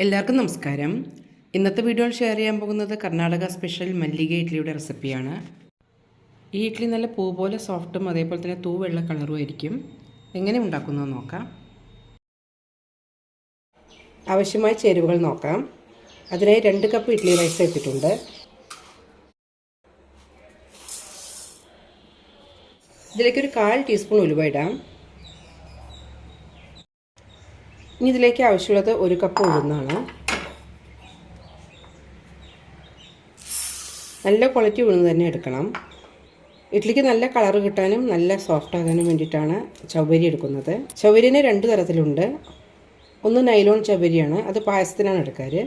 എല്ലാവർക്കും നമസ്കാരം. ഇന്നത്തെ വീഡിയോയിൽ ഷെയർ ചെയ്യാൻ പോകുന്നത് കർണാടക സ്പെഷ്യൽ മല്ലിക ഇഡ്ഡലിയുടെ റെസിപ്പിയാണ്. ഈ ഇഡ്ഡലി നല്ല പൂ പോലെ സോഫ്റ്റും അതേപോലെ തന്നെ തൂവെള്ള കളറും ആയിരിക്കും. എങ്ങനെ ഉണ്ടാക്കുന്നത് നോക്കാം. ആവശ്യമായ ചേരുവകൾ നോക്കാം. അതിനായി 2 കപ്പ് ഇഡ്ഡലി റൈസ് എടുത്തിട്ടുണ്ട്. ഇതിലേക്കൊരു 1/4 ടീസ്പൂൺ ഉലുവ ഇടാം. ഇനി ഇതിലേക്ക് ആവശ്യമുള്ളത് 1 കപ്പ് ഉഴുന്നാണ്. നല്ല ക്വാളിറ്റി ഉഴുന്ന് തന്നെ എടുക്കണം. ഇഡ്ഡലിക്ക് നല്ല കളർ കിട്ടാനും നല്ല സോഫ്റ്റ് ആകാനും വേണ്ടിയിട്ടാണ് ചവ്വരി എടുക്കുന്നത്. ചവ്വരിന് 2 തരത്തിലുണ്ട്. ഒന്ന് നൈലോൺ ചവ്വരിയാണ്, അത് പായസത്തിനാണ് എടുക്കാറ്.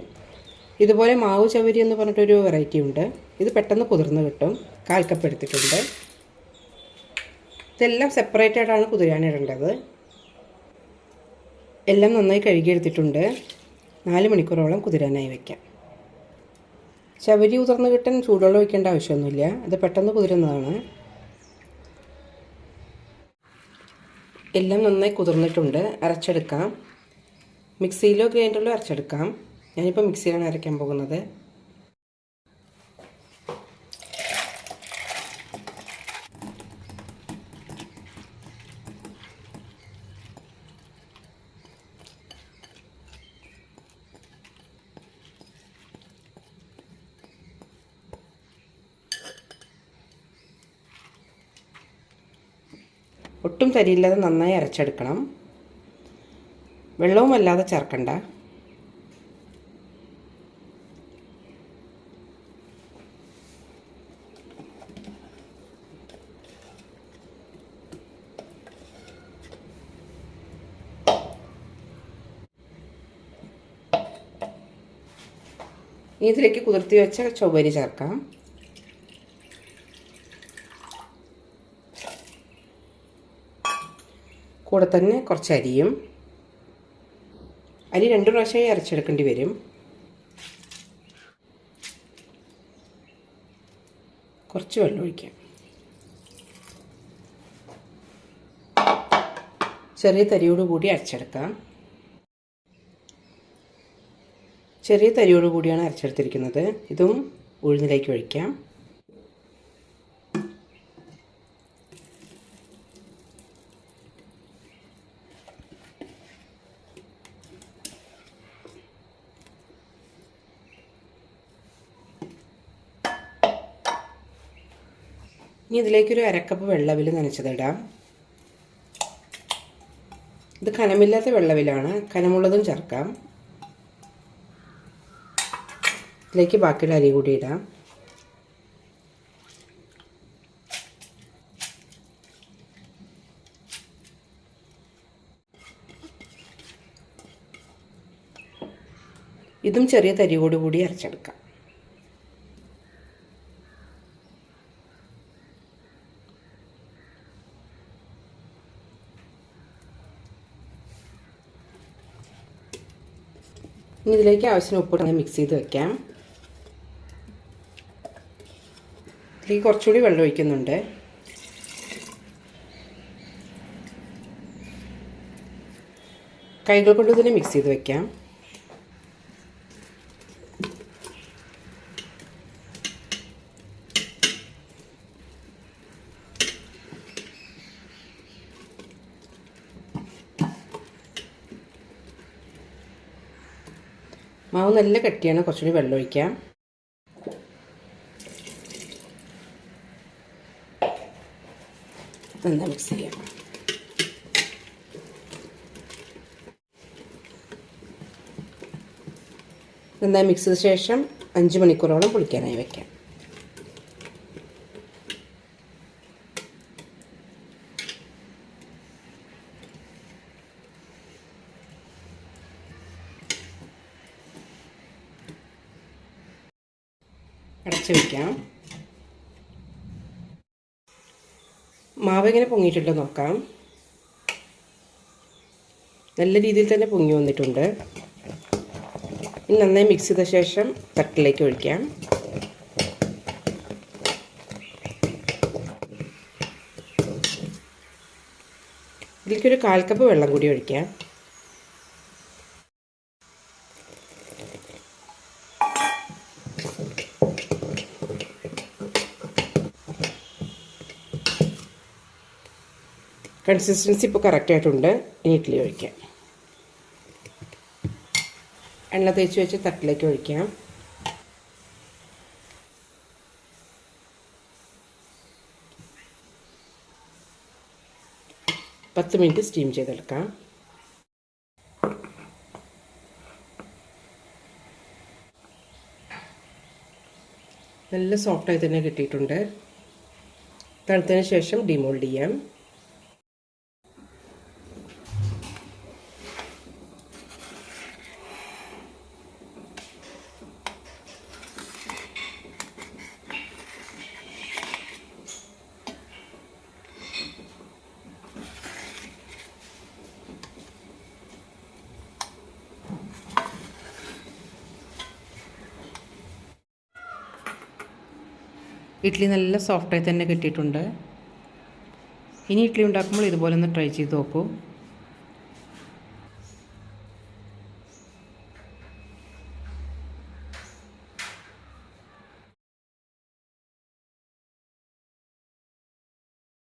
ഇതുപോലെ മാവ് ചവ്വരി എന്ന് പറഞ്ഞിട്ടൊരു വെറൈറ്റി ഉണ്ട്. ഇത് പെട്ടെന്ന് കുതിർന്ന് കിട്ടും. 1/4 കപ്പ് എടുത്തിട്ടുണ്ട്. ഇതെല്ലാം സെപ്പറേറ്റ് ആയിട്ടാണ് കുതിരാനിടേണ്ടത്. എല്ലാം നന്നായി കഴുകിയെടുത്തിട്ടുണ്ട്. 4 മണിക്കൂറോളം കുതിരാനായി വയ്ക്കാം. ചവരി കുതിർന്ന് കിട്ടാൻ ചൂടുവെള്ളം ഒഴിക്കേണ്ട ആവശ്യമൊന്നുമില്ല. അത് പെട്ടെന്ന് കുതിരുന്നതാണ്. എല്ലാം നന്നായി കുതിർന്നിട്ടുണ്ട്. അരച്ചെടുക്കാം. മിക്സിയിലോ ഗ്രൈൻഡറിലോ അരച്ചെടുക്കാം. ഞാനിപ്പോൾ മിക്സിയിലാണ് അരയ്ക്കാൻ പോകുന്നത്. ഒട്ടും തരിയില്ലാതെ നന്നായി അരച്ചെടുക്കണം. വെള്ളവും വല്ലാതെ ചേർക്കണ്ട. ഇതിലേക്ക് കുതിർത്തി വെച്ച ചവ്വരി ചേർക്കാം. കൂടെ തന്നെ കുറച്ച് അരിയും. അരി 2 പ്രാവശ്യമായി അരച്ചെടുക്കേണ്ടി വരും. കുറച്ച് വെള്ളം ഒഴിക്കാം. ചെറിയ തരിയോടുകൂടി അരച്ചെടുക്കാം. ചെറിയ തരിയോടുകൂടിയാണ് അരച്ചെടുത്തിരിക്കുന്നത്. ഇതും ഉഴുന്നിലേക്ക് ഒഴിക്കാം. ഇനി ഇതിലേക്കൊരു 1/2 കപ്പ് വെള്ളവില് നനച്ചതിടാം. ഇത് കനമില്ലാത്ത വെള്ളവിലാണ്. കനമുള്ളതും ചേർക്കാം. ഇതിലേക്ക് ബാക്കിയുള്ള അരി കൂടി ഇടാം. ഇതും ചെറിയ തരിയോടുകൂടി അരച്ചെടുക്കാം. ഇനി ഇതിലേക്ക് ആവശ്യത്തിന് ഉപ്പിട്ട് മിക്സ് ചെയ്ത് വെക്കാം. ഇതിലേക്ക് കുറച്ചുകൂടി വെള്ളം ഒഴിക്കുന്നുണ്ട്. കൈകൾ കൊണ്ട് ഇതിനെ മിക്സ് ചെയ്ത് വെക്കാം. മാവ് നല്ല കട്ടിയാണ്. കുറച്ചുകൂടി വെള്ളം ഒഴിക്കാം. നന്നായി മിക്സ് ചെയ്യാം. നന്നായി മിക്സ് ചെയ്ത ശേഷം 5 മണിക്കൂറോളം പുളിക്കാനായി വയ്ക്കാം. അടച്ച് വയ്ക്കാം. മാവ് എങ്ങനെ പൊങ്ങിയിട്ടുണ്ടോ നോക്കാം. നല്ല രീതിയിൽ തന്നെ പൊങ്ങി വന്നിട്ടുണ്ട്. ഇനി നന്നായി മിക്സ് ചെയ്ത ശേഷം തട്ടിലേക്ക് ഒഴിക്കാം. ഇതിലേക്കൊരു 1/4 കപ്പ് വെള്ളം കൂടി ഒഴിക്കാം. കൺസിസ്റ്റൻസി ഇപ്പോൾ കറക്റ്റായിട്ടുണ്ട്. ഇനി ഇഡ്ഡലി ഒഴിക്കാം. എണ്ണ തേച്ച് വെച്ച് തട്ടിലേക്ക് ഒഴിക്കാം. പത്ത് മിനിറ്റ് സ്റ്റീം ചെയ്തെടുക്കാം. നല്ല സോഫ്റ്റായി തന്നെ കിട്ടിയിട്ടുണ്ട്. തണുത്തതിന് ശേഷം ഡിമോൾഡ് ചെയ്യാം. ഇഡ്ഡലി നല്ല സോഫ്റ്റായി തന്നെ കിട്ടിയിട്ടുണ്ട്. ഇനി ഇഡ്ഡലി ഉണ്ടാക്കുമ്പോൾ ഇതുപോലെ ഒന്ന് ട്രൈ ചെയ്ത് നോക്കൂ.